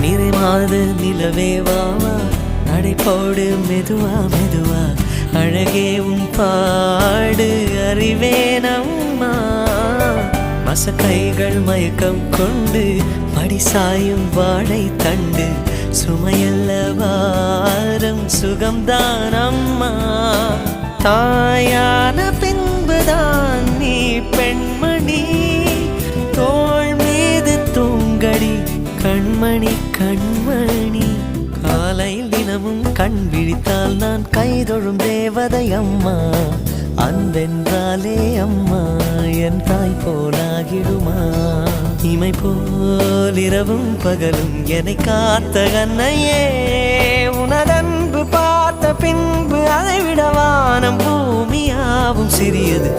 நிறைமாது நிலவே வாவா நடை போடு மெதுவா மெதுவா அழகே உன் பாடு அறிவேனம்மா மசக்கைகள் மயக்கம் கொண்டு மடிசாயும் வாழை தண்டு சுமையல்ல வாரம் சுகம்தான் அம்மா தாயான பின்புதான் நீ பெண்மணி தோள் மீது தூங்கடி கண்மணி கண்மணி காலையில் தினமும் கண் விழித்தால் நான் கைதொழும் தேவதை அம்மா அன்பென்றாலே அம்மா என் தாய் போலாகிடுமா இமை போல் இரவும் பகலும் என்னை காத்த கண்ணையே உனதன்பு பார்த்த பின்பு அதை விட வானம் பூமியாவும் சிறியது